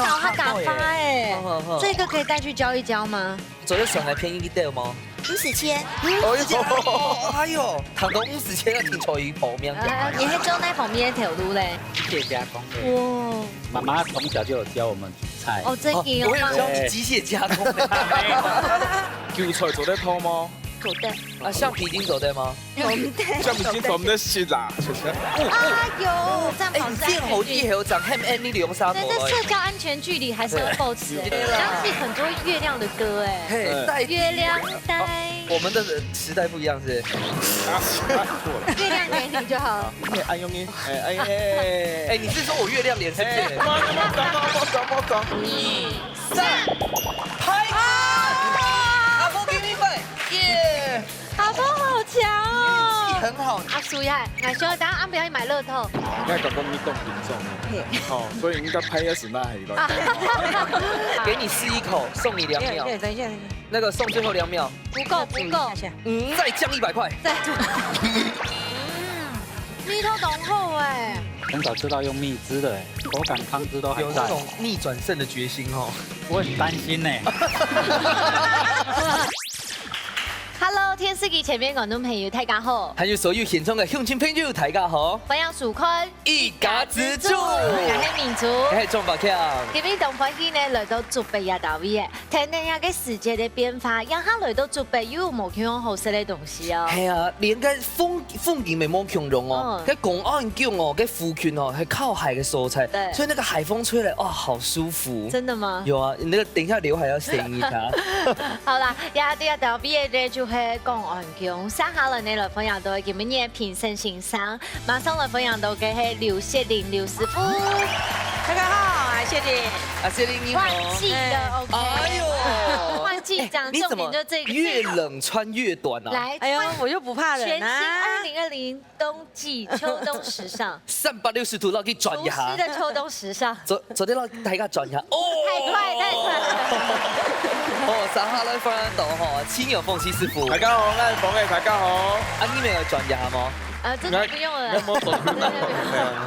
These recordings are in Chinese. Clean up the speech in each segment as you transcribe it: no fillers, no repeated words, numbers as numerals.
哇，他打发哎，这个可以带去教一教吗？做咗上嚟偏一啲冇50千，哎呦，談到50千，聽錯語報名。你係做那方面的條路咧？机械加工的。哇！妈妈从小就有教我们煮菜。哦，真嘅，我有教你機械加工的。叫菜做得拖嗎？做得。啊，橡皮筋做得嗎？橡皮筋做唔得蝕啦，哎呦，這樣好你見好啲係有長 ham and 呢兩沙對，但社交安全距離還是要保持。想起很多月亮的歌哎。嘿，月亮代。我們的時代不一樣是。月亮臉你就好。哎呦你，哎，你是說我月亮臉是不是？我講。2、3，拍！阿峰給你們，耶！阿峰好強哦。運氣很好。阿叔呀，俺說等下安不要去買樂透。應該講你動品種，哦，所以應該拍一時那係咯。給你試一口，送你2秒。等一下，那個送最後2秒。不夠。再降100塊。蜜都濃厚哎。很少吃到用蜜汁的，口感湯汁都還在。有那種逆轉勝的決心哦。我很擔心呢。Hello， 天師機前面廣東朋友大家好，還有所有現場嘅鄉親朋友大家好。歡迎收看一家之主，感謝民族。感謝莊百強。今日同歡喜呢來到竹北亞島嘅，聽聽下個世界的變化，讓他來到竹北又有冇樣好食的東西哦。係啊，連個風景咪冇強融哦，個公安橋哦，個附近哦係靠海嘅所在，所以那個海風吹來，哇，好舒服。真的嗎？有啊，你那個等一下劉海要伸一下。好啦，亞啲島邊嘅就係公安橋，三下來呢來分享到嘅今日評審欣賞，馬上來分享到嘅係劉謝玲劉師傅。大家好，謝玲。啊，謝玲你好。忘記了 ，OK。哎呦，忘記講重點就這個。越冷穿越短啊！來，哎呦，我就不怕冷全新啊。2020冬季秋冬時尚360度，攞佢轉一廚下師。的秋冬時尚。昨天攞大家轉一下。哦，太快太快。哦，撒哈拉翻到嗬，千有鳳絲師傅。大家好，我係寶嘅，大家好。啊，你咪有轉一下嗎？真的不用了。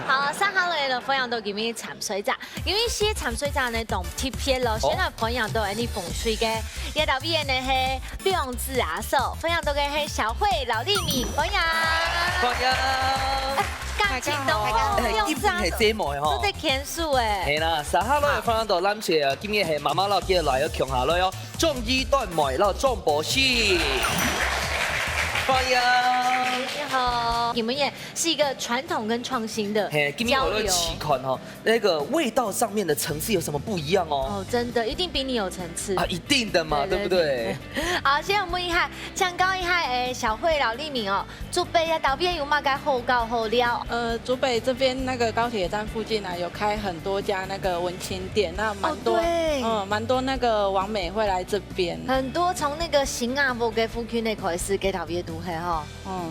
好，三下嚟就分享到今日潛水站，因為些潛水站呢同貼片咯，先來分享到啲風水嘅。一道邊呢係兩字阿嫂，分享到嘅係小慧老麗敏，歡迎。歡迎。鋼琴都基本係這模嘅嗬。都在天數誒。係啦，撒哈拉分享到咱哋今日係媽媽佬叫來咗強下來哦，中醫斷脈佬莊博士。歡迎。你好，你們也是一個傳統跟創新的交流。期款哈，那個味道上面的層次有什麼不一樣哦？哦，真的，一定比你有層次啊，一定的嘛，對不對？好，先我們一下，講高一下，小慧老麗敏哦，竹北啊，島邊有嘛個好高好料？竹北這邊那個高鐵站附近啊，有開很多家那個文青店，那蠻多，蠻多那個網美會來這邊。很多從那個新加坡嘅附近嚟開始，給島邊都係哈。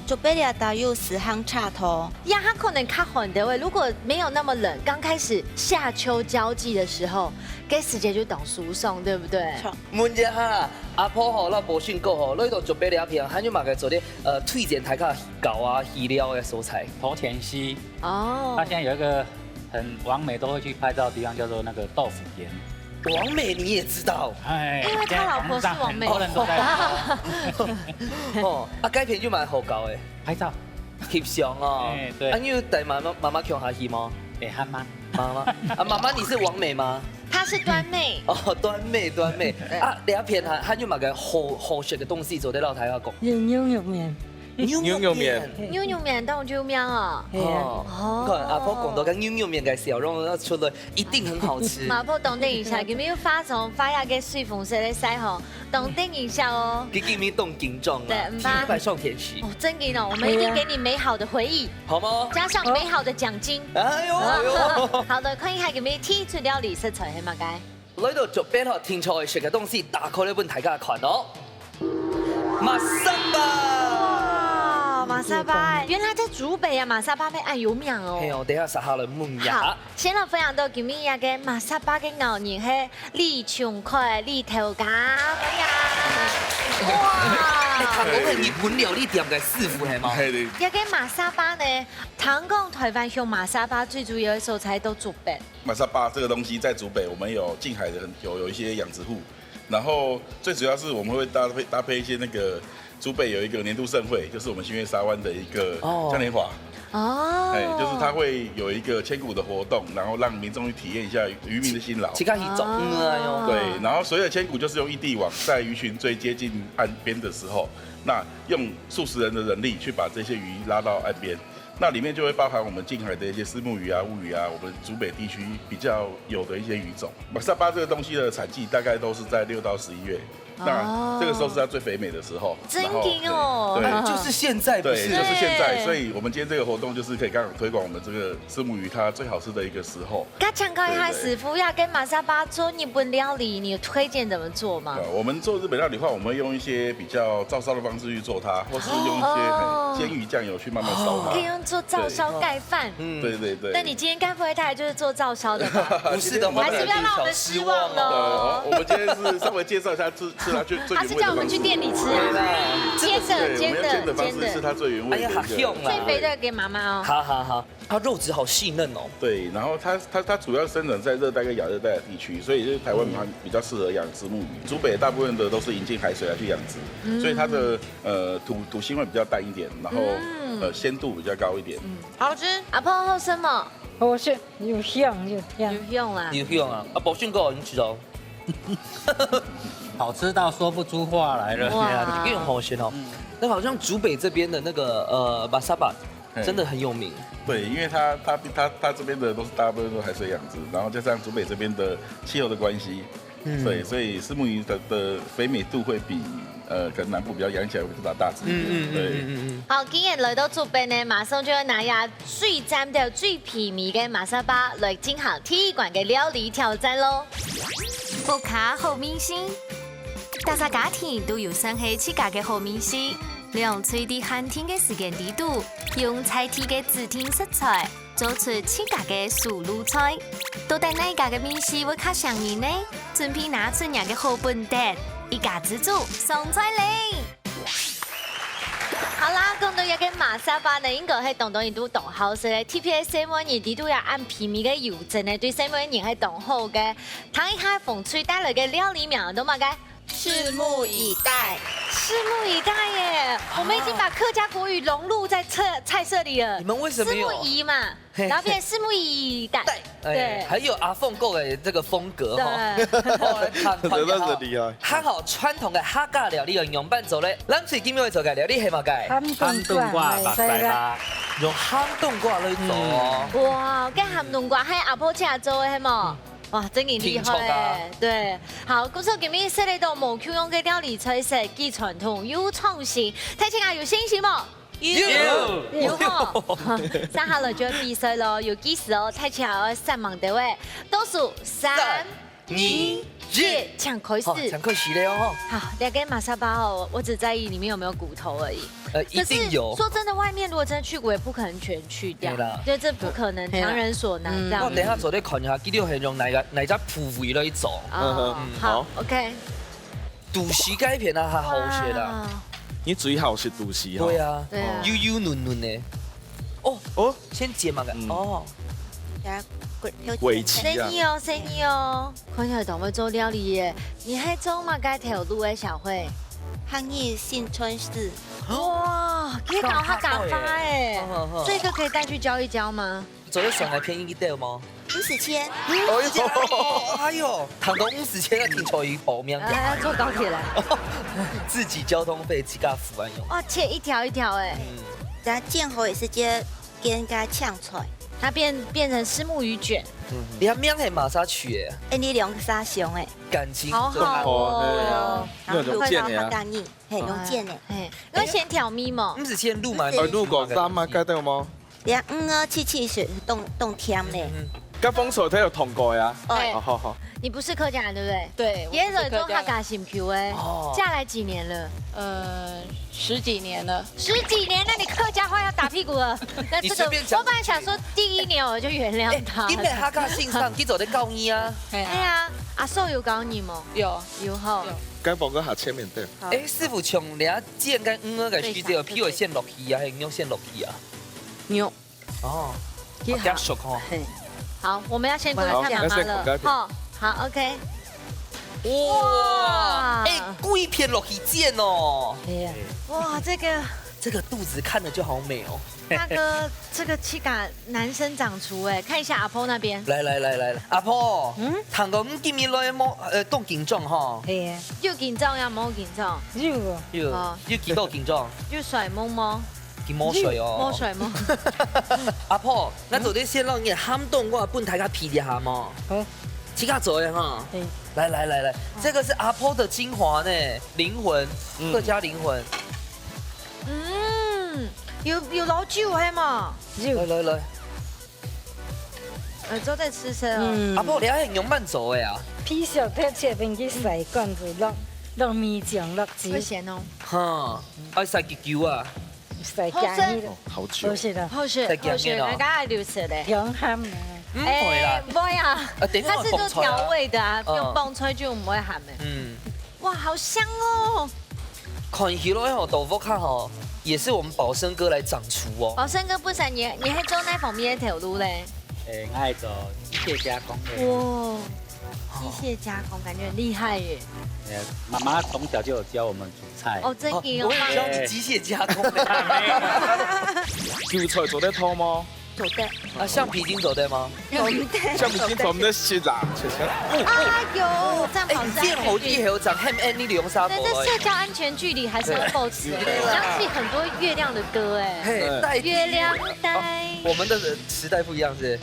竹北亞島有10行岔頭，呀，它可能較寒的喂，如果沒有那麼冷，剛開始夏秋交際的時候，給時間就等輸送，對不對？問一下阿婆吼，那無訊過吼，你到竹北兩片，還有嘛個做啲推薦大家魚啊、魚料嘅素材。頭田溪哦，它現在有一個很完美都會去拍照的地方，叫做那個豆腐岩。王美你也知道，哎，因為他老婆是王美。很多人都在哦，啊，該片就蠻好搞嘅，拍照。翕相哦。哎，對。啊，你有帶媽媽強下去嗎？哎，還嗎？媽媽，啊，媽媽你是王美嗎？她是端妹。哦，端妹。啊，兩片還有嘛個好食嘅東西做得到台下講。牛肉麵。牛肉麵，牛肉麵當牛麵啊！哦，看阿婆講到個牛肉麵嘅小肉出來一定很好吃。阿婆凍定一下，今日要發送發下嘅水鳳色嘅西紅，凍定一下哦。佢今日凍緊裝啊，鐵板雙甜食。哦，真嘅哦，我們一定給你美好的回憶，好嗎？加上美好的獎金。哎呦！好的，看一下今日天出料理色彩係乜嘅？來到竹北學天菜食嘅東西，打開呢本大家看哦。馬三巴。馬沙巴，原來在竹北啊，馬沙巴被按油麵哦。係哦，等下撒下來問下。好，先來分享到今日嘅馬沙巴嘅牛肉係李瓊塊、李頭家，歡迎。哎，唐公係日本料理店嘅師傅係嘛？嘿的，一個馬沙巴呢，唐講台灣用馬沙巴最主要的素材都竹貝。马萨巴这个东西在竹北，我们有近海的有一些养殖户，然后最主要是我们会搭配一些那个竹北有一个年度盛会，就是我们新月沙湾的一个嘉年华。哦，就是它会有一个千古的活动，然后让民众去体验一下渔民的辛劳。即刻去種啊喲。对，然后所有的千古就是用异地网，在鱼群最接近岸边的时候，那用数十人的人力去把这些鱼拉到岸边。那里面就会包含我们近海的一些虱目鱼啊、乌鱼啊，我们竹北地区比较有的一些鱼种。马萨巴这个东西的产季大概都是在6到11月。那这个时候是它最肥美的时候，真劲哦！对，就是現在，不对，是？就是現在。所以我們今天這個活動就是可以剛好推廣我們這個虱目魚它最好吃的一個時候。剛強告一下師傅要跟馬沙巴做日本料理，你有推薦怎麼做嗎？我們做日本料理的話，我們會用一些比較照燒的方式去做它，或是用一些煎魚醬油去慢慢燒它。可以用做照燒蓋飯。對對對。但你今天該不會帶來就是做照燒的吧？不是的，還是不要讓我們失望了。我們今天是稍微介紹一下吃它最原味的方式。叫我們去店裡吃啊，煎的方式是它最原味的。哎呀，好用啊！最肥的給媽媽哦。好好好，它肉質好細嫩哦。對，然後它主要生長在熱帶跟亞熱帶的地區，所以就是台灣比較適合養虱目魚。竹北大部分的都是引進海水來去養殖，所以它的土腥會比較淡一點，然後鮮度比較高一點。好吃。阿婆好什麼？好食，有香就香。有用啊。有用啊！啊，寶迅哥，你知道？好吃到說不出話來了。哇，你用好鮮哦。那好像竹北這邊的那個馬沙巴真的很有名。對，因為它這邊的都是大部分都海水養殖，然後加上竹北這邊的氣候的關係，對，所以虱目魚的肥美度會比可能南部比較養起來會比較大隻一點。對。好，今日來到竹北呢，馬上就要拿下最佔到最便宜嘅馬沙巴來進行體育館嘅料理挑戰咯。屋卡好明星，大家家庭都有生起自家嘅好明星，用隨地寒天嘅時間地度，用菜地嘅指定食材，做出自家嘅素路菜。到底哪一家嘅明星會較上癮呢？準備拿出人嘅好本碟，一家之主送出嚟。好啦，講到一個馬沙巴呢，應該係當然都當好食咧。TPS 新聞人哋都有按便宜嘅郵政咧，對新聞人係當好嘅。睇一下風吹帶來嘅料理名都嘛嘅，拭目以待。拭目以待耶！我們已經把客家國語融入在菜色裡了。你們為什麼有？拭目以嘛，然後變拭目以待。對，還有阿鳳購的這個風格哈。真係厲害。較好傳統嘅客家料理用用伴奏咧，咱最緊要做嘅料理係乜嘅？鹹冬瓜白菜啦，用鹹冬瓜嚟做哦。哇，跟鹹冬瓜係阿婆家做嘅係冇？哇，真係厲害！對，好，咁所以今日設立到無窮用嘅料理菜色，既傳統又創新，睇清下有信心冇？有吼，三下來就要比賽咯，有計時哦，睇清下3問的位，倒數3、2、1，搶開始，搶開始了哦。好，兩個馬沙巴哦，我只在意裡面有沒有骨頭而已。一定有。說真的，外面如果真的去過，也不可能全去掉，因為這不可能，強人所難。我等下做啲看一下，佢哋係用哪隻部位嚟做。好 ，OK。肚臍雞片啊，係好食啦。你最好是肚臍對啊，對啊，油油嫩嫩的。哦，先煎嘛嘅。哦。尾鰭啊。生意哦，看起來同我做料理耶。你係做嘛該條路嘅小慧？杭義新春市。哇，可以搞他打發哎，這個可以帶去教一教嗎？做得上係便宜一點嗎50千。哎呦，談到50千要停錯一步命。要坐高鐵來。自己交通費自家付完用。哇，切一條一條哎。然後煎好也是接給人家嗆出來。它變成虱目魚卷。你名係馬沙取嘅。哎，你兩個沙熊哎。感情好好哦。然後用煎嘅啊。係用煎嘅。係，因為先調咪嘛。唔是先錄嘛？錄過三嘛，記得冇？兩七水凍甜咧。跟風水睇有同過呀。好。你不是客家人對不對？對。也是做客家新 Q 哎。嫁來幾年了？10幾年了。10幾年，那你客家話要打屁股了。那這個我本來想說第1年我就原諒他。因為客家姓上，佢做得教你啊。哎呀，阿壽有教你嗎？有後。该报个下前面对。哎，师傅从人家剑跟个须这个皮会线落去啊，还是牛线落去啊？牛。哦，比较熟哦。好，我们要先过来看妈妈了。好 ，OK。哇！哎，贵片落去剑哦。对呀。哇，这个肚子看着就好美哦。大哥，这个气感男生长出哎，看一下阿婆那边。来，阿婆，堂哥，你今日来么？动紧张哈？系啊。又緊張又冇緊張，有要幾多緊張？要水摸摸，摸水哦。摸水摸。阿婆，咱做啲先讓你撼動我本大家皮一下嘛。好。即刻做嘅哈。來，這個是阿婆的精華呢，靈魂，客家靈魂。要攞酒係嘛？來。都在吃聲。阿婆，你係用慢做嘅啊？皮小睇切邊去洗乾淨，落米醬落酒。會鹹哦。哈，愛洗結椒啊？洗薑好久。好食啦。好食，人家愛流食咧。香鹹啊。唔會啦。唔會啊。它是做調味的啊，用棒吹就唔會鹹嘅。哇，好香哦！看起來吼豆腐卡吼，也是我們寶生哥來掌廚哦。寶生哥，不是你係做那方面的條路嘞？愛做機械加工的。哇，機械加工感覺很厲害耶。媽媽從小就有教我們煮菜。哦，真嘅哦。我也教你機械加工。韭菜做得拖嗎？做的。啊，橡皮筋做得嗎？橡皮筋做唔得切啦，哎呦，這樣跑山。見好啲好長，係你用沙對，這社交安全距離還是要保持的。想起很多月亮的歌哎。月亮代。我們的時代不一樣是。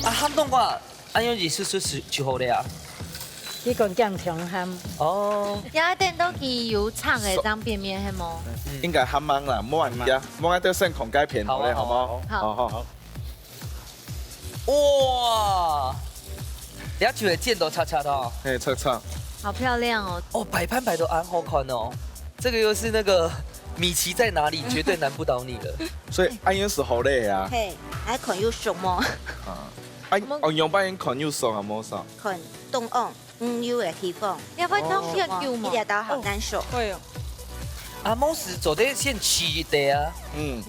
啊，撼動我，安樣子是最好的啊。呢個醬香鹹。哦。有一定都係有唱嘅張便面係冇？應該冚啱啦，冇人家，冇喺度先狂雞片好咧，好冇？好。哇！人家覺得劍都叉叉的哦。哎，叉叉。好漂亮哦！哦，擺盤擺都安好看哦。這個又是那個米奇在哪裡，絕對難不倒你了。所以安樣是好咧啊。嘿，還看有熟麼？安用班看有熟啊，冇熟。看凍昂。有嘅地方，你會當一叫嗎？一條刀好難受。會哦。阿毛是做得先起的啊。你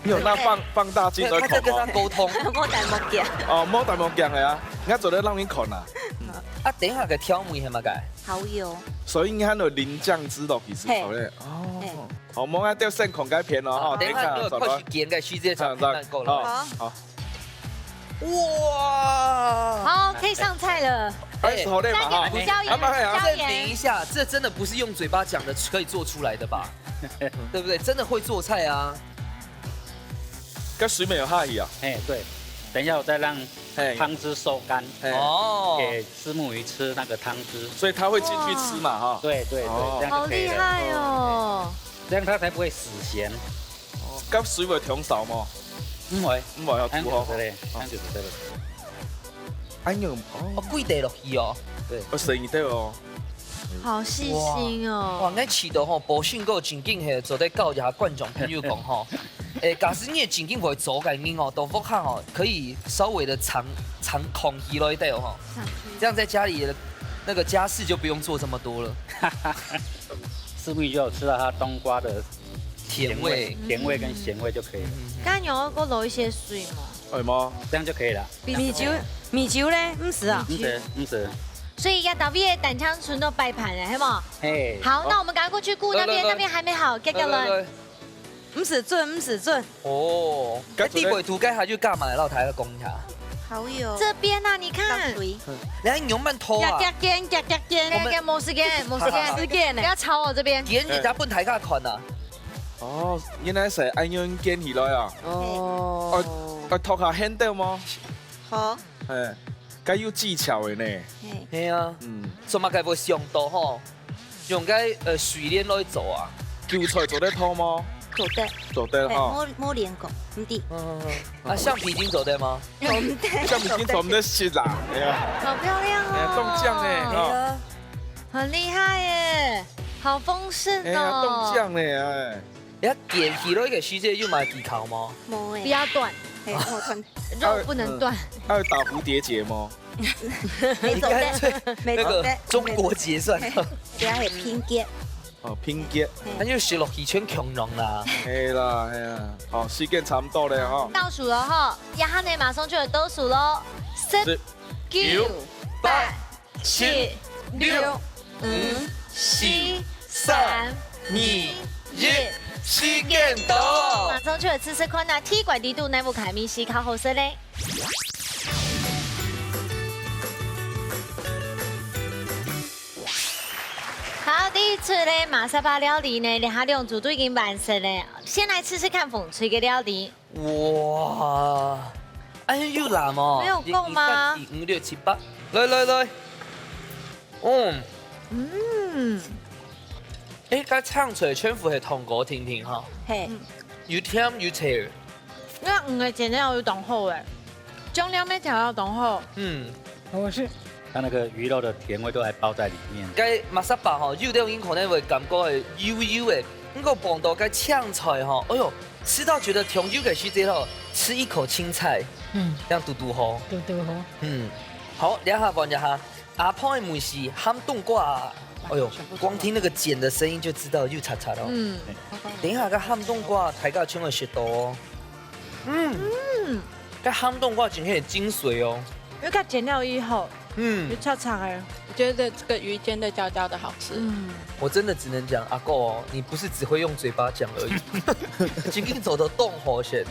有那放大鏡在看嗎？他在跟他溝通。冇大木鏡。哦，冇大木鏡係啊，而家做得讓你看啊。啊，等下個挑梅係咪解？好油。所以你喺度淋醬汁落去是好咧。哦。好，冇喺度先狂雞片咯，等下你快去見個須這場夠了。好。哇！好，可以上菜了。好嘞嘛哈！證明一下，這真的不是用嘴巴講的可以做出來的吧？對不對？真的會做菜啊！跟水沒有下去啊？哎，對，等一下我再讓湯汁收乾，哦，給虱目魚吃那個湯汁，所以它會進去吃嘛哈？對，這樣好厲害哦！這樣它才不會死鹹。咁水會燙手嗎？唔會要煮好。對，這樣就是對了。安用哦，貴地落去哦。對，我生意對哦。好細心哦。哇，咱飼到吼，保險個真緊係做得教一下觀眾朋友講吼，假使你的真緊會做嘅嘢哦，豆腐殼哦，可以稍微的藏空氣落去底哦，這樣在家裡的那個家事就不用做這麼多了。虱目魚就有吃到它冬瓜的甜味跟鹹味就可以了。剛剛有過漏一些水嗎？係嗎？這樣就可以了。米酒咧，唔是啊，唔是。所以要到邊的蛋漿村都擺盤了，係嗎？嘿。好，那我們趕快過去顧那邊，那邊還沒好，結個人。唔是準。哦，喺地位圖街下就幹嘛？讓台個講一下。好油。這邊啊，你看。你看牛慢拖啊。夾冇時間，不要吵我這邊。見人家本台個款啊。哦，原來是安樣建起來啊。哦。托下 handle 嗎？好。係，該有技巧嘅呢。係啊。做乜嘅會上到吼？用cái水蓮來做啊？韭菜做得拖嗎？做得哈。冇練過，唔得。啊，橡皮筋做得嗎？橡皮筋做唔得切啦，係啊。好漂亮哦。凍醬誒，很厲害耶，好豐盛哦。凍醬誒，你點起落一個須這要買技巧嗎？冇誒。比較短。嘿，我团肉不能断。还有打蝴蝶结吗？没走的，没那个走的，中国结算，对啊，系拼结，哦，拼结，他就学落去圈强龙啦。系啦系啦，好，时间差不多了哈。倒数了哈，亚哈内马上就有倒数喽，10、9、8、7、6、5、4、3、2、1，时间到。马上就有吃困难，T 拐低度内部凯米西靠后身嘞。好，第一次呢，马萨巴料理呢，两种组都已经完成了。先来吃吃看风吹的料理。哇，哎又辣嘛？没有够吗1、2、3、4、5、6、7、8，来，甲唱出来全部係同我聽聽哈，嘿，越甜越甜。因為五個醬料有濃厚誒，醬料咩調料濃厚？我是它那个鱼肉的甜味都还包在里面。該馬薩巴吼，有啲可能會感覺係油油的，那個棒到該嗆菜哈，哎呦，吃到覺得甜油嘅時節吼，吃一口青菜，這樣嘟嘟吼，嘟嘟好，好，兩下講一下，阿婆的梅是鹹冬瓜。哎呦，光聽那個剪的聲音就知道又擦擦了。等一下個鹹冬瓜大家全部食到哦。個鹹冬瓜真係精髓哦。因為它剪料以後，就擦擦誒。我觉得这个鱼煎的焦焦的好吃。我真的只能講阿哥哦，你不是只會用嘴巴講而已，真正做到凍河先。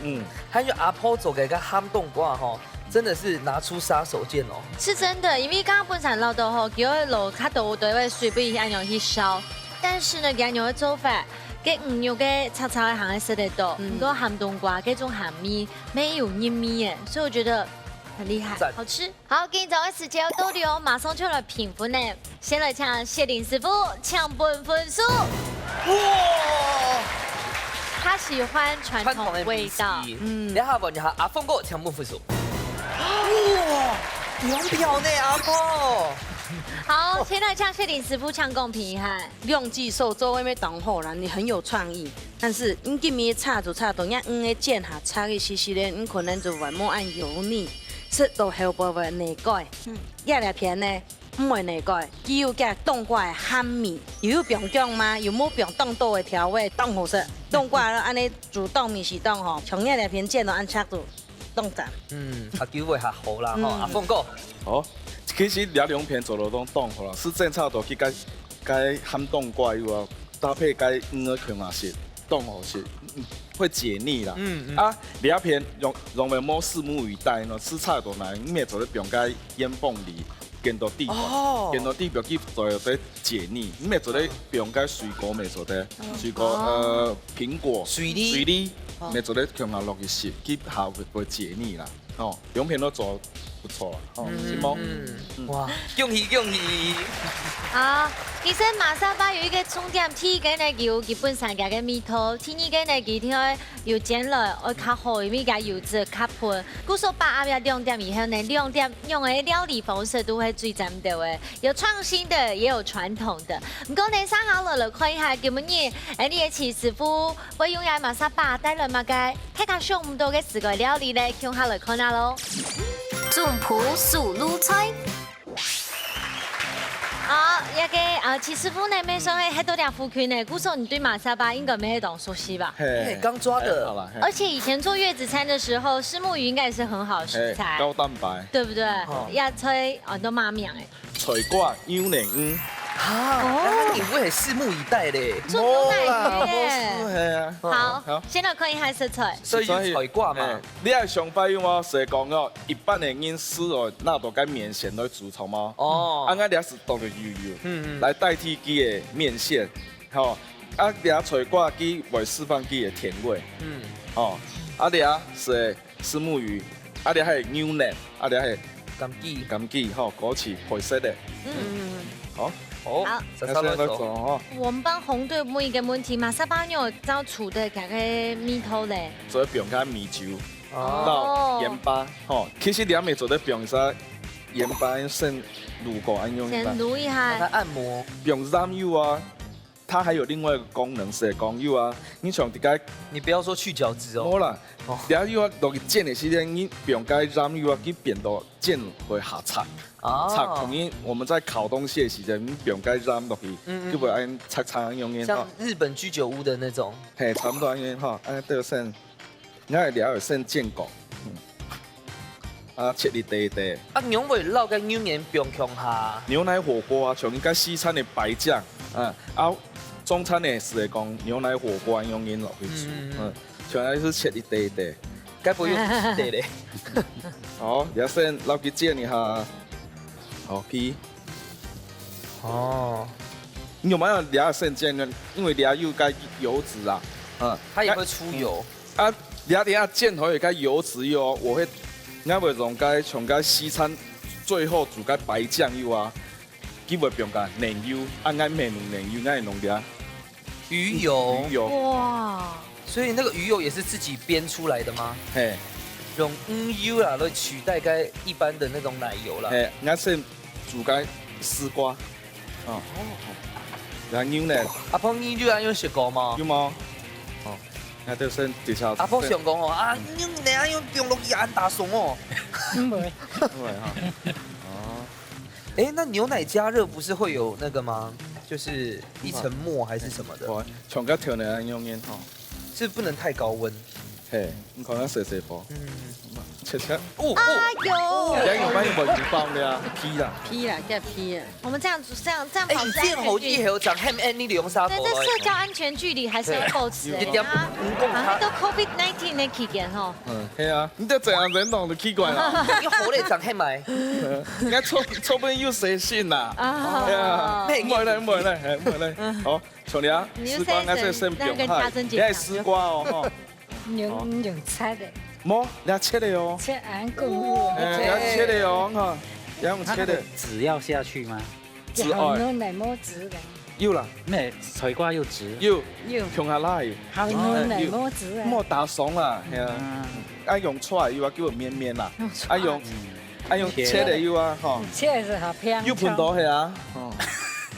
還有阿婆做嘅個鹹冬瓜吼。真的是拿出殺手鐧哦！是真的，因為剛剛本身老豆吼，叫落較多對位水不一樣樣去燒，但是呢，佢樣嘅做法，佢唔用嘅炒炒嘅行嘅食得到，唔過鹹冬瓜嗰種鹹味沒有黏味誒，所以我覺得很厲害，好吃。好，今早嘅時間到了，馬上就來評分呢。先來請謝林師傅搶本分數。哇！他喜歡傳統味道。然後問一下阿峰哥搶本分數。哇，2票呢，阿婆。好，先来向谢林师傅抢公平哈。用技术做外面当好啦，你很有创意。但是你今面炒就炒到呀，的煎下炒嘅时时咧，你可能就还冇按油腻，食到后部分内改。叶粒片呢，唔会内改，只有加冬瓜的咸味，又有冰酱吗？又冇冰冻多的调味，冻好食。冬瓜了，安尼煮冻米是冻吼，从叶粒片煎到按切住。阿九会下好啦吼，阿峰哥。哦，其实2片做到拢冻好啦，是正差到去改咸冬瓜以后，搭配改的姜啊食，冻好食，会解腻啦。2片用为摸四目鱼带呢，吃差到来，你咪做咧用改腌凤梨。见到底，见到底，标记做在解腻。你咪做咧用改水果咪做咧，水果苹果、水梨。没做咧强下落去食，去效会解腻啦。哦，2片都做不错啦。哦，是吗？哇，恭喜恭喜！好，其實馬薩巴有一個重點，第一個呢油基本上嘅味道，第二個呢佢聽油煎落，會較好，因為個油脂較噴。故說把握2點以後呢，2點用嘅料理方式都會最針對嘅，有創新的，也有傳統的。唔過呢，生好了看一下，叫乜嘢？你嘅師師傅會用喺馬薩巴帶來乜嘅？睇下上唔到嘅四個料理呢，用下來看下咯。總鋪素滷菜。好，一個齊師傅呢，沒說係多點副群呢，估說你對馬薩巴應該沒懂熟悉吧？嘿，剛抓的。而且以前做月子餐的時候，虱目魚應該也是很好食材，高蛋白，對不對？要吹都媽咪哎。脆瓜、幼奶魚。那你會拭目以待咧。做牛奶耶。好，先來看一下食材。所以菜瓜嘛。你係上擺用我是講哦，一般的人吃哦，那都該麵線來煮炒嗎？哦。啊，我哋是當個油油，來代替佢的麵線，吼。啊，啲菜瓜佢會釋放佢的甜味。哦。啊，啲是虱目魚，啊啲係牛奶，啊啲係柑橘，吼，枸杞配色的。好。好，好，我們幫紅隊每一個問題，馬薩巴有找廚的嗰個味道咧。做咧用加米酒，到鹽巴，吼，其實兩味做咧用啥鹽巴先滷過，安用。先滷一下。按摩。用染油啊，它还有另外一个功能是讲，有啊，你像这个，你不要说去角质哦。冇啦，然后有啊落去煎的时间，你不用该染有啊，去变到煎会下擦。擦，同于我们在烤东西的时间，你不用该染落去，就会按擦擦用的。像日本居酒屋的那种。嘿，差不多安尼哈，安都有剩，你看了有剩煎果，啊切一地地。啊，牛尾烙跟牛年不用强下。牛奶火锅啊，像应该西餐的白酱，中餐的是讲牛奶火锅用烟落去煮，像那是切一地地，该不会用一地嘞？好，也先捞去煎一下，好皮。哦，你有没有俩先煎呢？因为俩有该油脂啊，它也会出油。啊，俩等下煎好有该油脂哟，我会，俺会用该从该西餐最后煮该白酱油啊。基本不用干奶油，按按面奶油，按弄点鱼油。鱼油哇！所以那个鱼油也是自己编出来的吗？嘿，用油啦来取代该一般的那种奶油啦。嘿，俺先煮该丝瓜，然后牛呢？阿婆你就爱用雪糕吗？有吗？哦，俺都先底下。阿婆想讲哦，啊，你你爱用中落去按大松哦。唔会，对哈。哎，那牛奶加热不是会有那个吗？就是一层沫还是什么的？从个调呢用烟哈，是不能太高温。嘿，你看咱细细包，切切。哎呦！两个反应无包的批啦，批啦，叫批啦。我们这样哎，保持你见好安全距离。一后长 ham and 你用啥？对，这社交安全距离还是要保持的。啊，那都 COVID-19 的期间吼。系啊，你都这样人弄就奇怪啦。你好嘞长 ham 咪？俺错不有写信啦。啊。唔会嘞，唔会嘞，唔会嘞。好，从你啊，丝瓜俺先先用下，你系丝瓜哦，用切的，冇，你切的哦。切安公路，你切的哦，哈，用切的。籽要下去吗？籽好牛奶冇籽的，有啦，咩菜瓜要籽？有，向下拉。好牛奶冇籽的，冇打松啦，系啊。爱用出来又啊，叫做绵绵啦。爱用切的又啊，哈。切是好香。又喷到系啊。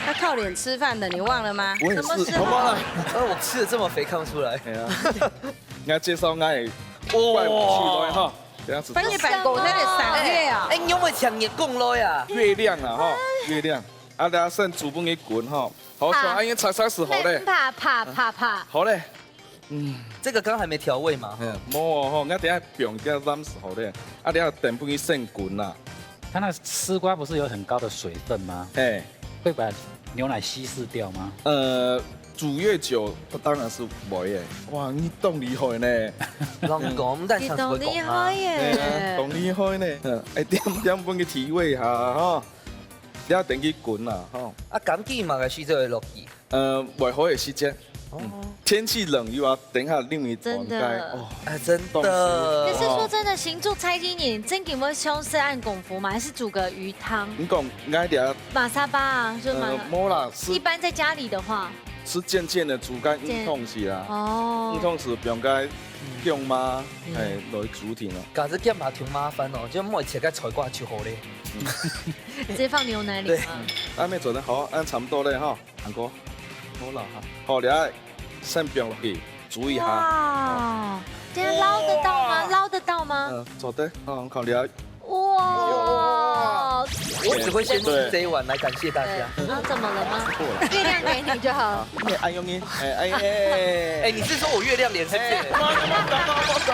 他靠脸吃饭的，你忘了吗？我也是，好吗？我吃的这么肥，看不出来。系啊。俺介绍俺怪武器来哈，这样子。翻译版狗在那赏月啊！哎，你有没有抢眼供了呀？月亮啊哈，月亮。啊，大家先煮饭给滚哈。好，像安尼炒菜是好嘞。怕。好嘞。这个刚还没调味嘛。冇哦，俺等下用点ram是好嘞。啊，等下等不给先滚啦。它那丝瓜不是有很高的水分吗？哎，会把牛奶稀释掉吗？煮越久，当然是不会耶。哇，你懂厉害呢！老公，但想懂厉害耶！懂厉害呢！哎，点分去体味下哈，等下等去滚啦哈。啊，赶紧嘛，个洗这个落去。外好的时间。天气冷又要等下另一真的哦，哎，真的。可是说真的，行住蔡经理，真给我胸是按功夫吗？还是煮个鱼汤？你讲俺俩马沙巴啊，就没啦，一般在家里的话，是渐渐的煮干运动起啦。哦，运动时不用该用吗？哎，来煮甜了。搞这干嘛挺麻烦哦，就莫切个菜瓜就好嘞。直接放牛奶里吗？按没做得好，按差不多嘞哈，韩哥。好了哈，好了，先不用落去，煮一下。哇，这样捞得到吗？捞得到吗？做得，考虑下。哇！我只会先吃这一碗来感谢大家。那怎么了吗？月亮给你就好。哎用你，哎，你是说我月亮脸是不是？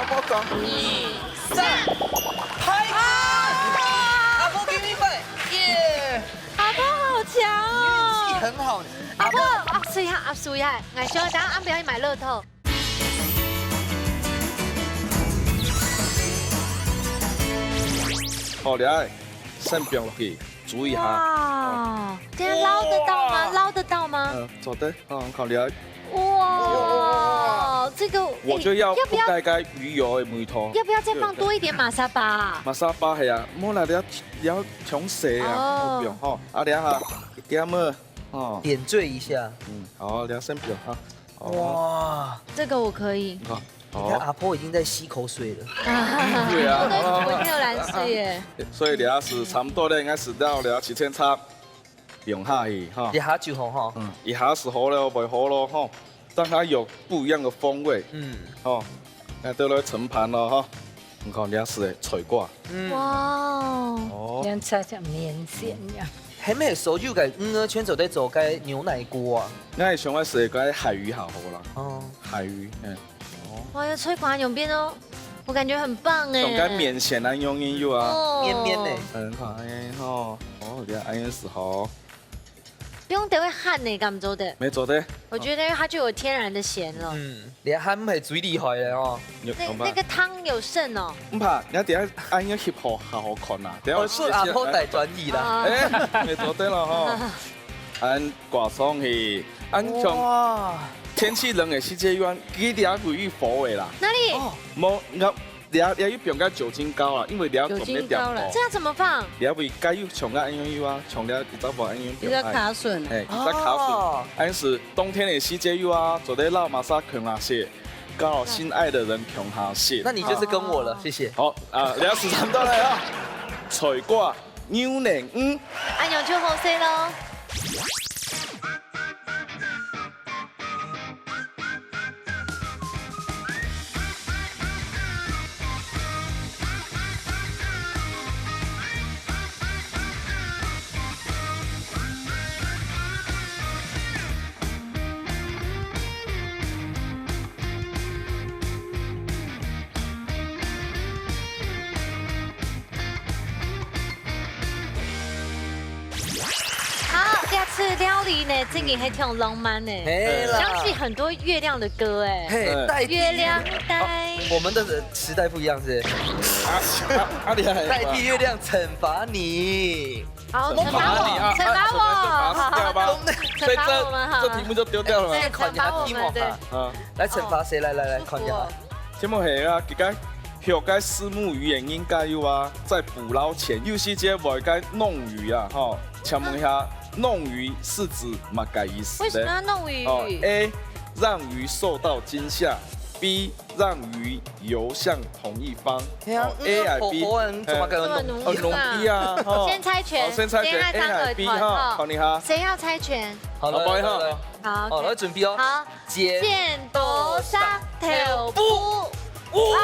莫讲。1、3，拍！阿婆给你摆，耶！阿婆好强哦，运气很好。阿婆，试一下，试一下，俺说，等下俺不要去买乐透。好了，先不用落去，煮一下。哇，这样捞得到吗？捞得到吗？做得，考虑下。哇，这个我就要不该鱼油的梅头。要不要再放多一点马沙巴？马沙巴系啊，莫来要穷色啊，不用哈。啊，等下点么？哦，点缀一下。好，先不用哈。哇，这个我可以。你看阿婆已经在吸口水了。对啊，我特蓝水耶。所以等下是差不多的，应该是到了7点差。用下去哈一。下就好哈。一下是好了，不好了哈，让它有不一样的风味。哦，那到了盛盘了哈，你看俩是脆挂。哇哦，哦，像吃像面线一样。係咩所有嘅魚圈就得做嘅牛奶鍋啊？那上海是个海鱼好好啦。哦，海鱼，哇，要吹管永边哦，我感觉很棒哎。上海面线咱用也有啊。哦绵绵的。好哎哈，哦，这安也是好，不用得会汗呢，敢做的。没做的。我觉得它就有天然的咸了。你喊係最厲害嘅哦。那个汤有剩哦。唔怕，你等下安也翕好看呐。我是阿婆大專業啦。哎，没做对了哈。安挂上去，安像天气冷的时节，安几条会遇火的啦。哪里？冇，俩要用个酒精膏啊，因为俩酒精膏了这要怎么放？俩会该有冲个安用油啊，冲了一早把安用比较卡笋。哎，比较卡笋。安是冬天的时节有啊，做得老马萨啃下蟹，刚好心爱的人啃下蟹。那你就是跟我了，謝謝。好啊，俩時間到嚟啊！脆瓜牛腩魚，按钮就好 C 咯。好，这次料理呢，这个还挺浪漫的，想起很多月亮的歌哎。月亮代。我们的时代不一样是。你代替月亮懲罰你。好，惩罰我，懲罰我，好，所以懲罰我們好。這題目就丟掉了嘛。對，懲罰我們對。來懲罰誰？來，看一下。這麼係啊，佢講學該虱目魚也應該有啊，在捕撈前有時節唔該弄魚啊，哈，請問一下，弄魚是指乜嘅意思？為什麼要弄魚？A 讓魚受到驚嚇。B 讓魚游向同一方。A 還 B？怎麼可能弄魚啊？先猜拳，先猜拳 A 還 B 哈？考你哈。誰要猜拳？好了，好，好，來準備哦。好，剪刀石頭布。哇！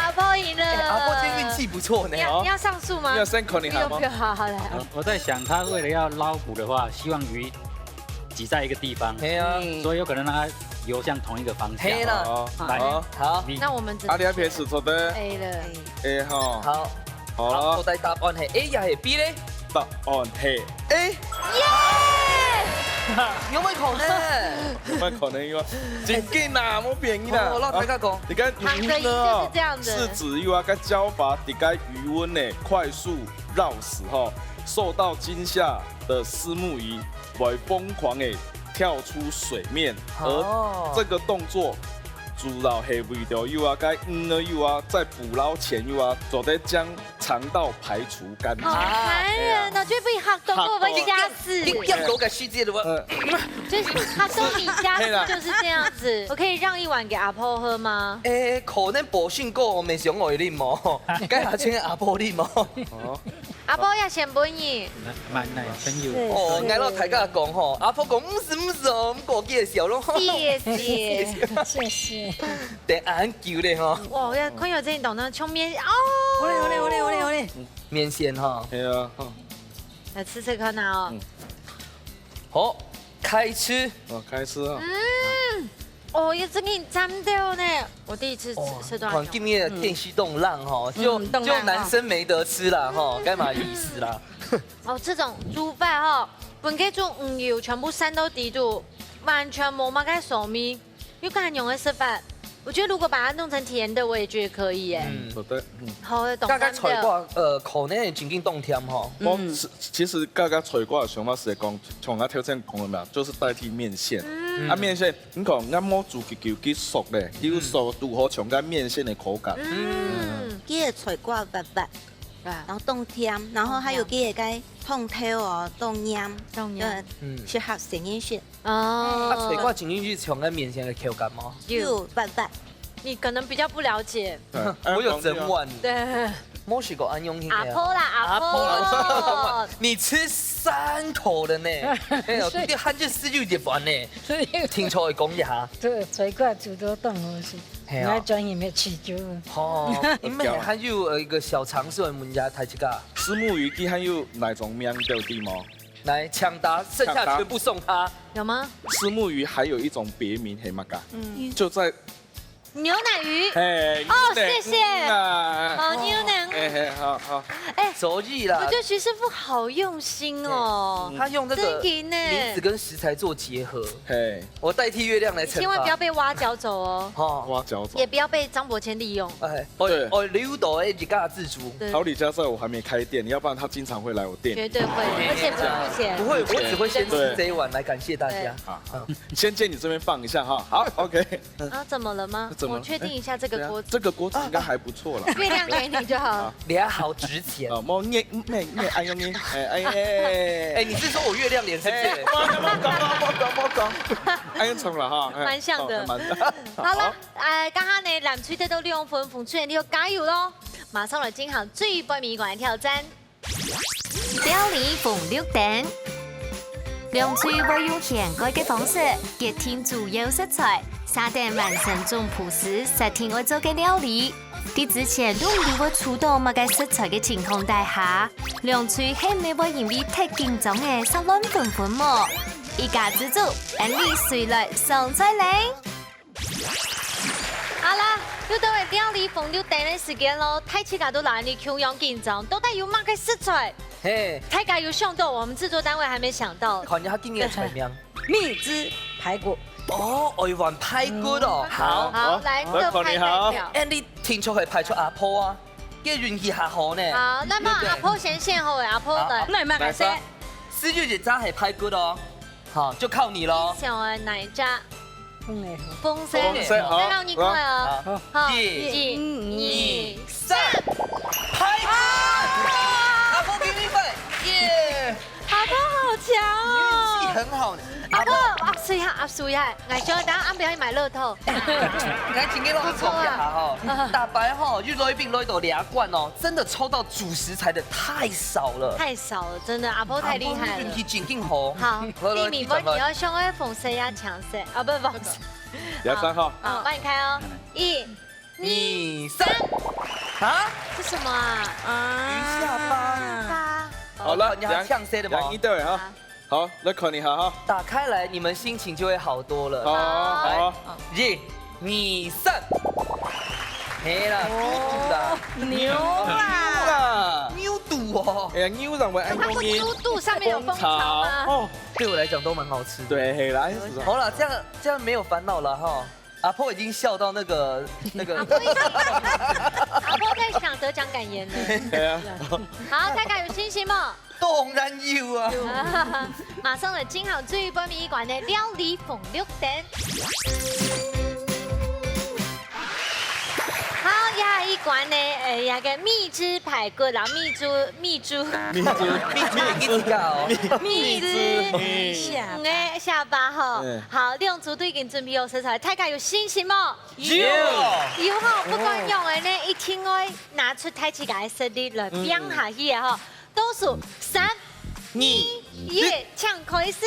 阿波贏了。阿波今天運氣不錯呢。你要上訴嗎？要先考你好嗎？不用，好來。我在想，他為了要撈捕的話，希望魚擠在一個地方，所以有可能讓它游向同一個方向。黑了，好，那我們阿你撇是錯的 A 了 ，A 哈，好，好啦，我的答案係 A 又係 B 咧？答案係 A，有冇可能？有冇可能有啊？真緊啊，冇便宜啦。我老大家講，你看魚呢就是這樣的，是指有啊個教法，你該魚塭呢快速繞死哈，受到驚嚇的虱目魚會瘋狂地跳出水面，而這個動作主要係為了有啊該有啊在捕撈前有啊，做得將腸道排除乾淨。好殘忍哦！就被嚇到，我被嚇死。你要狗改世界的話，就是嚇到你嚇死就是這樣子。我可以讓一碗給阿婆喝嗎？可能保訓過我未想我啉哦，該下請阿婆啉哦。阿婆要先本意。蠻難朋友。哦，挨老大家講吼，阿婆講唔是哦，唔過幾個時候咯。謝謝，謝謝。等眼叫咧吼。哇，我要坤有這你懂得沖面哦。好嘞。面線哈。係啊。來吃這顆拿哦。好，開吃。哦，開吃啊。哦，也真給你沾掉呢！我第一次吃斷。今年的電視凍浪哈，就男生沒得吃啦哈，該嘛意思啦。哦，這種煮飯哈，本給煮唔要全部山都底度，完全冇乜該手咪，又敢用來吃飯。我覺得如果把它弄成甜的，我也覺得可以耶。好的，好的，懂。剛剛菜瓜口內真緊凍甜哈。其實剛剛菜瓜的想法是講，從我挑戰講了嘛，就是代替麵線。啊麵線，你看啱摸煮佢熟咧，要熟度好像個麵線的口感。幾個菜瓜白白，然後凍甜，然後還有幾個cái通頭哦，凍鹽，適合成人食。啊，菜瓜進進去像個麵線的口感嗎？有白白。你可能比較不了解。我有整碗。對。墨西哥安用阿婆啦，阿婆，你吃3口的呢，哎呦，你喊这4句就完呢，听错会讲一下。这水果煮都冻好是，我专业没吃酒。哦，你们还有一个小常识，我们家台几个虱目鱼它还有哪种名叫地吗？来抢答，剩下全部送他。有吗？虱目鱼还有一种别名黑马嘎，就在。牛奶鱼。哦，谢谢。哦，牛奶。好。哎，手艺啦。我觉得徐师傅好用心哦，他用这个名字跟食材做结合。嘿，我代替月亮来惩罚。千万不要被挖角走哦。好，挖角走。也不要被张伯谦利用。哎，哦，刘导哎，你干自足。桃李家在我还没开店，要不然他经常会来我店。绝对会，而且不付钱。不会，我只会先吃这一碗来感谢大家。好，先借你这边放一下哈。好 ，OK。啊，怎么了吗？我确定一下这个锅子。这个锅子应该还不错了。月亮给你就好。脸好值钱。哦，莫念，哎呦你，哎，你是说我月亮脸是不是？莫讲，哎呦冲了哈。蛮像的。好了，刚刚呢，蓝翠的都利用分风吹，你要加油喽！马上来进行最背面馆挑战。料理逢绿燈，梁翠會用現改嘅方式結添主要食材，撒定完成中葡時實天愛做嘅料理。啲之前都唔會觸到乜嘅食材嘅情況底下，梁翠係咪會因為太緊張嘅失亂粉粉麼？一家之主，安利誰來上菜嚟？好啦，又到係料理逢綠燈嘅時間咯，睇起家都難你窮樣緊張，到底有乜嘅食材？嘿，太家有想到，我們製作單位還沒想到。看下今年嘅菜名，蜜汁排骨。哦，外環排骨哦，好，來各派代表。哎，你聽出係派出阿婆啊？嘅運氣下好呢。好，那麼阿婆先先後，阿婆來。那慢慢先。 4月一扎係排骨哦，好，就靠你咯。小的哪一扎？豐盛，再讓你快哦。好，1、2、3，排骨！阿婆給你快，耶！阿婆好強哦，運氣很好呢。阿婆，試一下，試一下，我叫等下安排去買樂透。我今天都抽一下哈，大白哈，越來越來到2罐哦，真的抽到主食材的太少了，太少了，真的阿婆太厲害了。運氣真勁好。好，第米波你要上去逢色呀強色，啊不不。 2、3號，好，幫你開哦，1、2、3，啊？這什麼啊？魚下巴。好了，你要嗆誰的嗎？一對哈。好，來看一下哈。打開來，你們心情就會好多了。好，1、2、3。嘿啦，牛啦，牛肚哦。哎呀，牛讓我安公豬肚上面有蜂巢嗎？哦，對我來講都蠻好吃的。對，嘿啦。好了，這樣沒有煩惱了哈。阿婆已經笑到那個。阿婆在想得獎感言呢。對啊。好，大家有信心嗎？ 當然有啊！馬上嚟進行最背面館嘅料理逢綠燈。好，下一關呢，有個蜜汁排骨啦，蜜汁下巴哈。好，兩組都已經準備好食材，大家有信心嗎？有哈，不管用嘅呢，一定會拿出太起嘅實力來拼下去嘅哈。 倒數3、2、1，搶開始！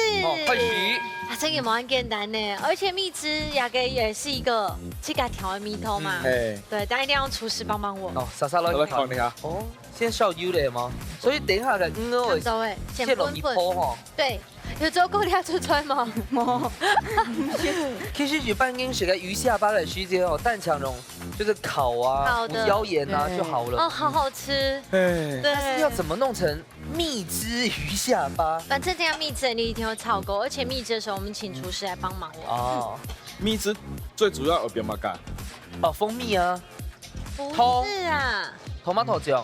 開始！啊，這個蠻簡單的，而且蜜汁也是一個自己調的蜜頭嘛。對，但一定要廚師幫忙我。哦，莎莎來看你下。哦，現在燒油了嗎？所以等一下嘅會先落一波哈。對，有做過了出來嗎？冇。其實一般跟這個魚下巴的時間哦，蛋強龍就是烤啊、椒鹽啊就好了。哦，好好吃。對。但是要怎麼弄成蜜汁魚下巴？反正這樣蜜汁你一定要炒夠，而且蜜汁的時候我們請廚師來幫忙我。哦。蜜汁最主要有邊麼干？哦，蜂蜜啊。不是啊。tomato醬。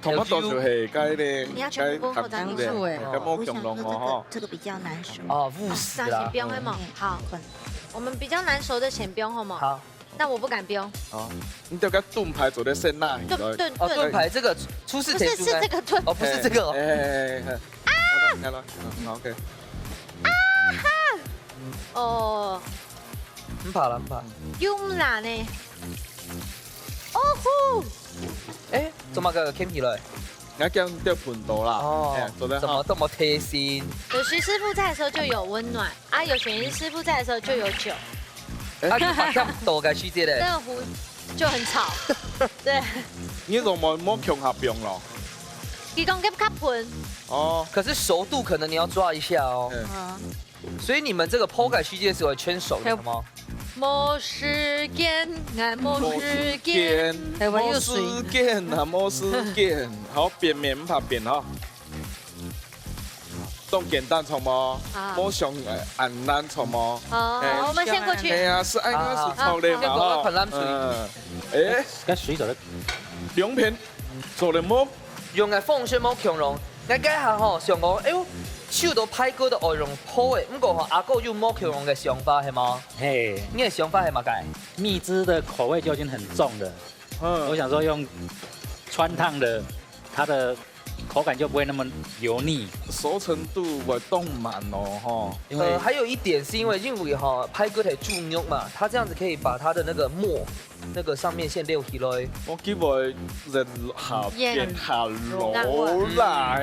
tomato 就是該的，你要全部放在對，要摸恐龍哦。這個比較難熟。哦，務實啦。先不用會嗎？好，我們比較難熟的先不用好嗎？好。那我不敢不用。哦。你這個燉排做的是哪？燉排這個出事前。不是這個燉。哦，不是這個哦。啊！好 OK。啊哈！哦。唔怕啦，唔怕。用啦呢？哦呼！哎，怎么个 Kim 起来？那叫掉盆头啦。哦，怎么这么贴心？有徐师傅在的时候就有温暖啊，有玄一师傅在的时候就有酒。啊，你把这多个细节嘞。那个壶就很吵。对。你怎么摸强下冰咯？提供给卡盆。哦，可是熟度可能你要抓一下哦。所以你们这个剖开细节是会圈熟的吗？没时间，爱没时间。没时间啊，没时间。好，扁面唔怕扁哈。动简单从吗？摸上按难从吗？哦，我们先过去。哎呀，是按个是操的嘛哈。很烂水。哎，那水做的两片做的摸。用来放血冇强容，我家下吼想讲，哎呦，手都拍过的外用破的，不过吼阿哥有冇强容的想法系吗？嘿，你的想法系嘛改？蜜汁的口味就已经很重了，我想说用川烫的，它的口感就不会那么油腻，熟成度会动慢哦哈。因为还有一点是因为哈拍过台猪肉嘛，它这样子可以把它的那个沫。那个上面先溜起来，我基本人下老啦，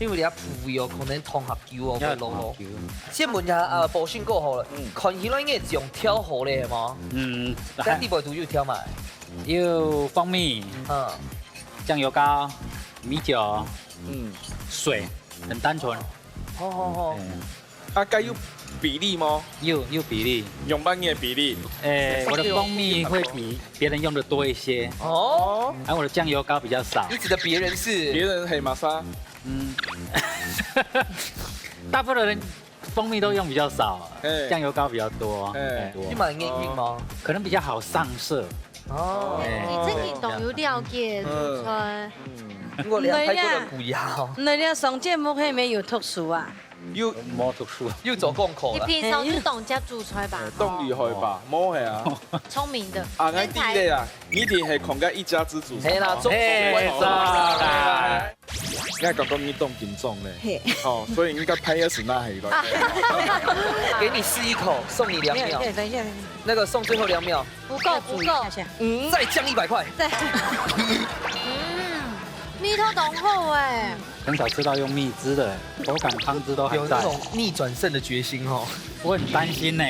因為你一鋪有可能通合球哦，會落咯。先問下保鮮哥好了，看起來應該係用挑好咧係嗎？嗯，在地步都有挑埋，有蜂蜜，醬油膏、米酒，水，很單純。好。啊，該有比例嗎？有比例，用半夜比例。我的蜂蜜會比別人用的多一些。哦。而我的醬油膏比較少。你指的別人是？別人黑瑪莎。大部分人蜂蜜都用比較少，醬油膏比較多。你買硬運嗎？可能比較好上色。哦。你自己懂有了解，煮出。我連拍過都不要。那你上節目係咪有特殊啊？又冇讀書，又走功課了。你平常就懂家煮出來吧？懂厲害吧？冇係啊。聰明的。啊，我啲咧啊，你哋係狂家一家之主。係啦，中國啦。你係講講你懂品種咧。哦，所以應該拍一時那係咯。給你試一口，送你2秒。等一下。那個送最後2秒。不夠。再降100塊。蜜都濃厚哎。很少吃到用蜜汁的，口感湯汁都還在。有那種逆轉勝的決心哦。我很擔心呢。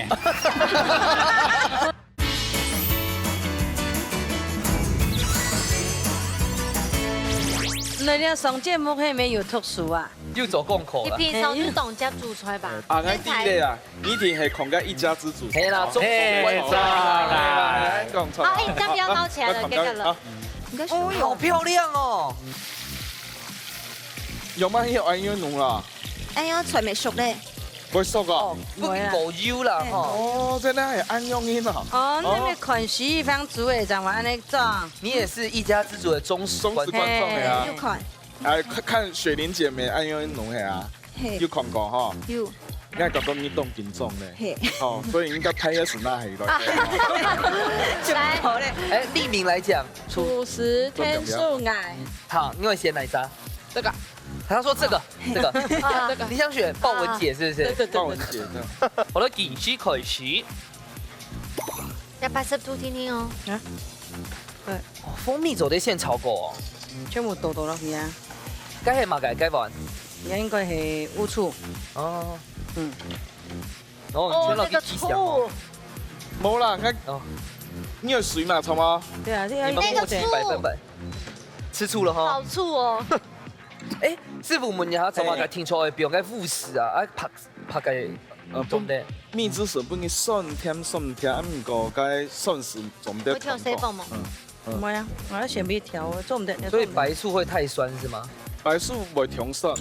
那你上節目係咪有特殊啊？又走功課了。你平常就懂家煮出來吧？啊，我啲咧啊，你哋係狂家一家之主。係啦，中國啦。講錯。好，哎，這樣不要撈起來了，給個了。哦，好漂亮哦。用乜嘢鵪鶉濃啦？哎呀，才未熟咧。未熟啊？不夠油啦，哦，真係鵪鶉音啊。哦，那邊看徐一芳煮嘅，怎麼安尼做？你也是一家之主的忠實觀眾嘅啊。有看。看雪玲姐妹鵪鶉濃係啊。有看過哈？有。你係講到你懂品種咧。哦，所以應該拍一時那係咯。來，哎，匿名來講，廚師天數愛。好，你會選哪一張？這個。他說這個，你想選鮑文姐是不是？對，鮑文姐。我的景區開始。要拍攝圖聽聽哦。對。蜂蜜做啲現炒過哦。全部倒落去啊。該係嘛？該完。而家應該係烏醋。哦。哦，這個醋。冇啦，你有水嘛？醋嗎？對啊，你們默契100%。吃醋了哈。好醋哦。哎，師傅問下，怎麼個聽錯？不用該護士啊，拍個做咩？蜜汁水本嘅酸甜，唔過該酸是做唔得。會調水分嗎？唔會啊，我喺上邊調，做唔得。所以白醋會太酸是嗎？白醋會調酸。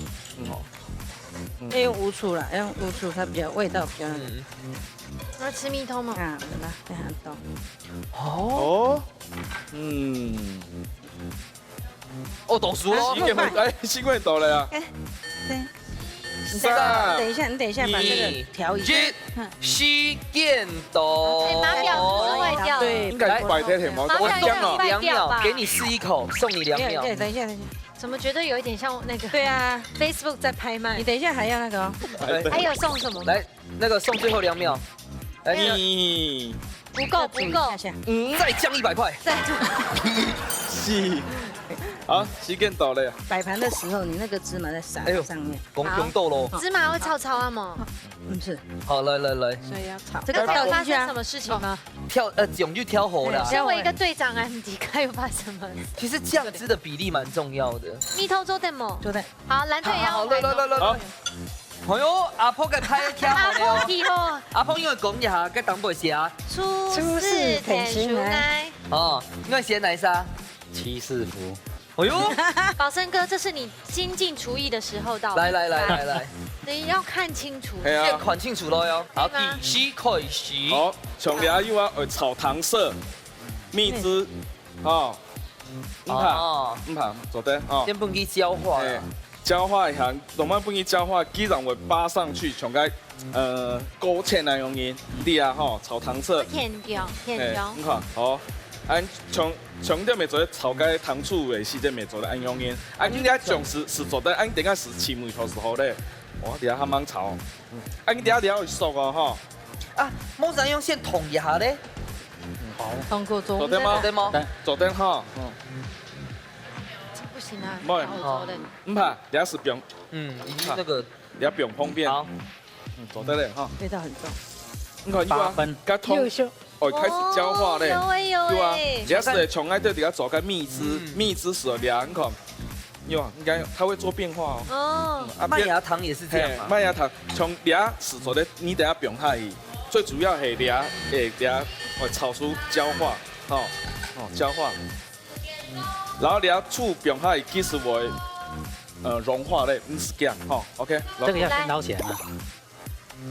要用烏醋啦，要用烏醋，它比較味道比較。我要吃蜜湯嗎？啊，來，等下倒。哦。哦，倒熟咯！新貴倒了呀。你等一下，把這個調一下。西電豆。碼表是壞掉。對，應該壞掉條毛。我2秒，給你試一口，送你2秒。等一下。怎麼覺得有一點像那個？對啊 ，Facebook 在拍賣。你等一下還要那個哦。還有送什麼？來，那個送最後2秒。來，不夠。下。再降100塊。再。是。好，时间到了。摆盘的时候，你那个芝麻在撒在上面。公熊豆喽。芝麻会炒炒啊吗？不是，好，来，所以要炒。这个有发去啊生什么事情吗？用就挑好了。身为一个队长啊，你看有发生什么？其实酱汁的比例蛮重要的。蜜头做的么？做的。好，蓝队要。来。哎呦，阿婆嘅拍挑好了。阿婆因为讲一下，该当不写啊。初四甜熟奶。哦，因为写奶沙。七四福。哎呦，宝生哥，这是你精进厨艺的时候到。来，你要看清楚。系啊，看清楚咯哟。好，第四开始。好，从俩又要炒糖色、蜜汁，哦，唔怕，做得哦。先不去焦化。焦化一下，慢慢不去焦化，既然会扒上去，从该勾芡来用因，对啊吼，炒糖色。甜掉。你看，好，按从这面做炒该糖醋的时间面做的按用因，按你俩种是做的按等下是青梅头时候嘞，哇，底下还蛮炒，按你底下会熟哦吼。啊，莫然用先捅一下嘞。好，通过做。做得吗？做得哈。不行啊，不，唔怕，底下是不用。已经那个底下不用方便。好，做得嘞哈。味道很重。你看，八分。哦，开始焦化嘞，对啊，人家是从爱这底下做个蜜汁，蜜汁是两看，有应该它会做变化哦。麦芽糖也是这样嘛。麦芽糖从俩是做的，你等下不用太，最主要是俩会炒出焦化，焦化，然后俩醋不用太，其实会融化嘞，唔是这样，OK。这个要先捞起来吗？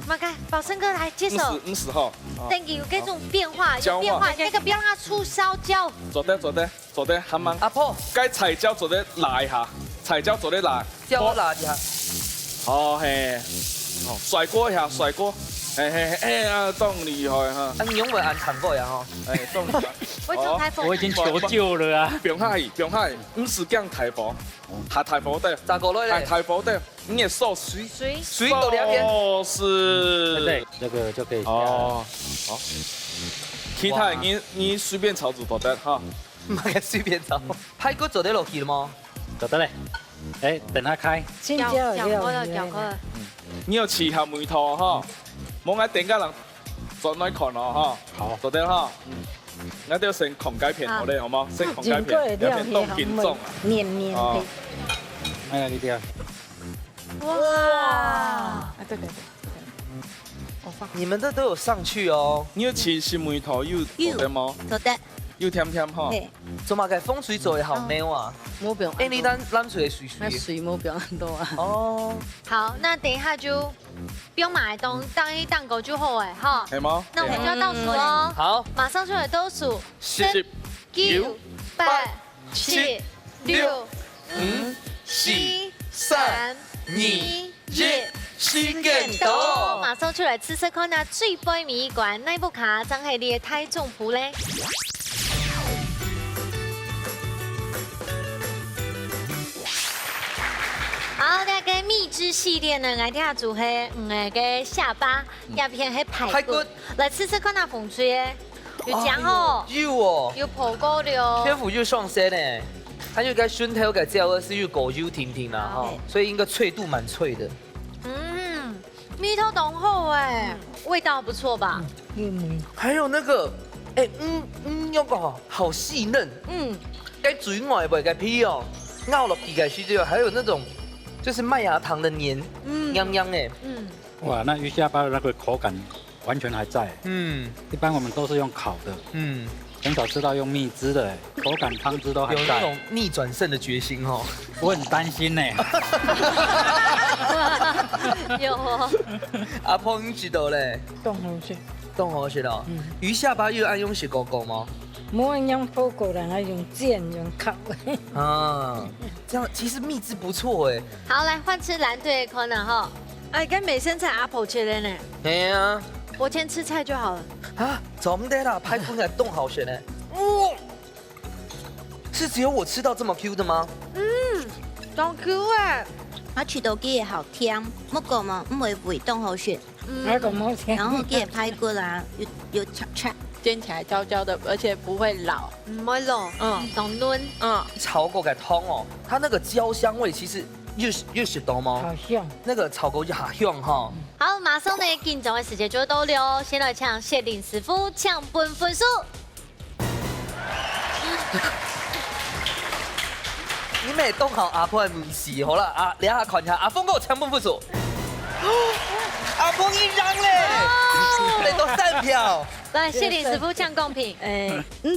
马开，宝生哥来接手。唔是哈。Thank you，这种变化，有变化，那个不要让它出烧焦。做得，还蛮。阿婆，该彩椒做得辣一下，彩椒做得辣。椒辣一下。哦嘿，甩锅一下，甩锅。嘿啊，动厉害哈！啊，你用袂按糖过呀吼？动厉害。我已经求救了啊！不用害，唔是讲太薄，下太薄的。咋个嘞？太薄的，你也受水都两边。哦，是。对，这个就可以。哦，好。其他你随便炒煮都得哈。唔系随便炒。排骨做得落去了吗？做得嘞。哎，等它开。搅过了。你要吃下梅头哈。冇嗌點解人做來看咯嚇，好，做得哈，我哋先控雞片好咧，好冇？先控雞片，有片凍片種啊，黏的。哎呀，你啲啊！哇！对，你们这都有上去哦。你要吃是梅頭有做得冇？做得。又甜哈。做嘛嘅風水做得好妙啊！冇不用。哎，你咱水水。那水冇不用很多啊。哦。好，那等一下就不用买当一蛋糕就好哎哈。係嗎？那我们就要倒数哦。好，马上出来倒数。 10、9、8、7、6、5、4、3、2、1。時間到，馬上出嚟試試看下最杯米館呢部卡真係你嘅太中譜咧。好，大家蜜汁系列呢，我哋下做係嘅下巴，一片係排骨，嚟試試看下風吹嘅，有醬哦，有火鍋了，天府就上身呢，它就該熏頭嘅椒是又狗油甜甜啦哈，所以應該脆度蠻脆的。蜜头浓厚哎，味道不错吧？还有那个，那个好细嫩，该嘴外不该皮哦，咬了皮该细就还有那种就是麦芽糖的黏，秧秧哎，哇，那鱼下巴的那个口感完全还在，一般我们都是用烤的，很少吃到用蜜汁的，口感汤汁都还在，有那种逆转胜的决心哦。我很担心呢。有哦。阿婆你知道嘞？冻好些了。鱼下巴又按用血狗狗吗？冇按用火锅啦，还用煎用烤。啊，这样其实蜜汁不错哎。好，来换吃蓝队的 corner 哈。哎，跟美生菜阿婆切的呢。哎呀。我先吃菜就好了。啊，怎么的啦？排骨才冻好些呢。哇，是只有我吃到这么 Q 的吗？好 Q 哎。我吃到佢好甜，不過嘛唔會味凍好雪。那個冇甜。然後佢嘅排骨啦，有脆脆。煎起来焦焦的，而且不会老。唔會老，凍嫩。炒過嘅湯哦，它那個焦香味其實有食到嗎？好香。那個炒過就好香哈。好，馬上呢，緊張嘅時間就到了，先來請謝林師傅搶分數。你咪當下阿婆係唔是好啦，你下看一下阿峰嗰個搶分數。阿峰一張嘞，得到3票。來，謝林師傅搶公平。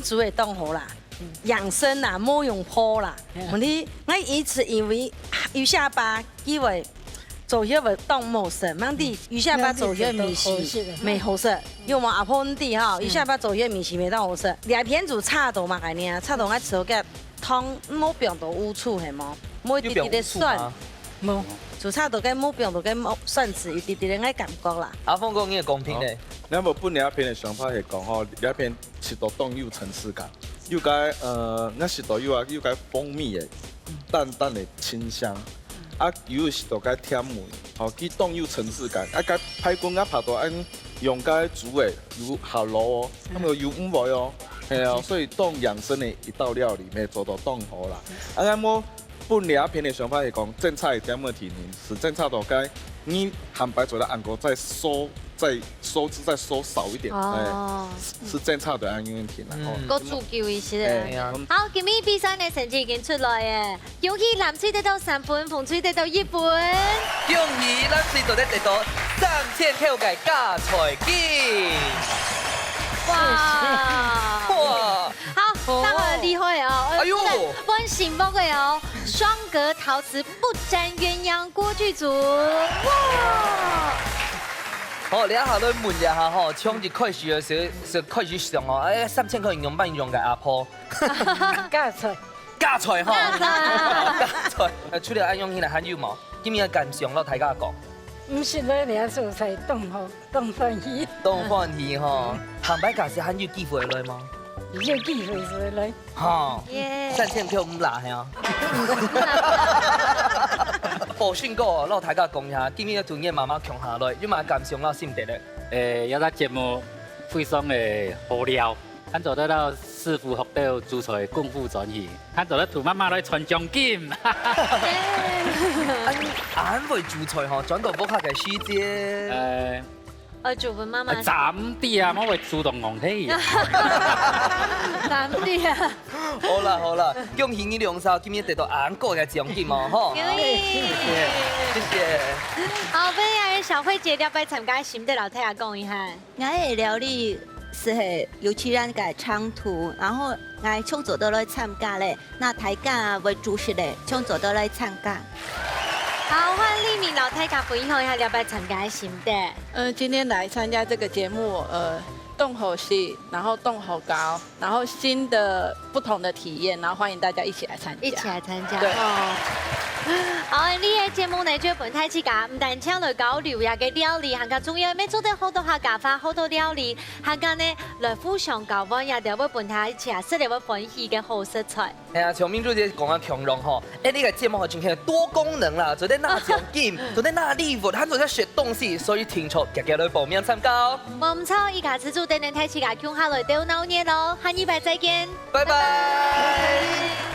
煮會凍好啦，養生啦，冇用泡啦。我以前以為魚下巴以為做嘢會凍冇色，問題魚下巴做嘢米是沒好色，因為我阿婆啲哈，魚下巴做嘢米是沒當好色。兩片煮差到嘛概念，差到我炒嘅湯冇變到污醋係冇，冇一啲啲的酸，冇。煮差到嘅冇變到嘅冇酸質，一啲啲嘅感覺啦。阿峰講嘅公平咧，你有冇本兩片嘅想法係講吼，兩片食到凍有層次感，有解我食到有蜂蜜嘅淡淡嘅清香，有食到解甜味，佢凍有層次感，解排骨拍到按用解煮嘅有下爐哦，咁個有五味哦，係啊，所以凍養生嘅一道料理，咪做到凍好啦。我本兩片嘅想法係講正菜點樣體能，是正菜到解你韓白做的按過再收少一點，是正菜的按問題啦。個足球意思啊。好，今日比賽嘅成績已經出來嘅，恭喜藍隊得到3分，紅隊得到1分。恭喜藍隊得到3000票嘅加菜金。哇！好，那很厲害哦！哎呦，溫幸福嘅哦，雙格陶瓷不沾鴛鴦鍋具組。哇！好，你一下都問一下吼，搶住開始嘅時候開始上哦，3000塊用乜用嘅阿婆？加菜。加菜吼。加菜。除了按用起來還有冇？今日感想咯，大家講。唔是咧，你素菜凍好凍飯魚。凍飯魚吼，韓白假是還有機會來嗎？有機會來。哈，3000票唔難係啊。補選歌，攞大家講一下，今日團嘢慢慢強下來，因為感想咯心得咧。有個節目非常的好料，咱做得到師傅學到煮菜功夫傳戲，咱做得圖媽媽來傳獎金。俺會煮菜嗬，轉到屋企嘅師姐。做份媽媽。斬啲啊，我會主動講起。斬啲啊！好啦，恭喜你兩首今日得到俺個嘅獎金哦，嗬。謝謝。好，不如小慧姐要不要參加新的老太太講一下？我嘅料理是尤其咱嘅長途，然後我創作到來參加咧，那大家為主食咧，創作到來參加。好，換麗敏老太太分享一下要不要參加新的？今天來參加這個節目，凍好戲，然後凍好糕，然後新的不同的體驗，然後歡迎大家一起來參加。一起來參加。對。好，呢個節目呢，就本太之家，唔但請來交流下嘅料理，還加仲有咩做得好多客家話，好多料理，還加呢來互相交換，也就會本太之家識嚟會分享嘅好食材。係啊，像明珠姐講嘅強榮嗬，呢個節目係真係多功能啦，做啲拿獎金，做啲拿禮物，還做啲學東西，所以聽錯日日來報名參加。冇錯，依家始終等人太之家，共下來到鬧熱咯，下禮拜再見，拜拜。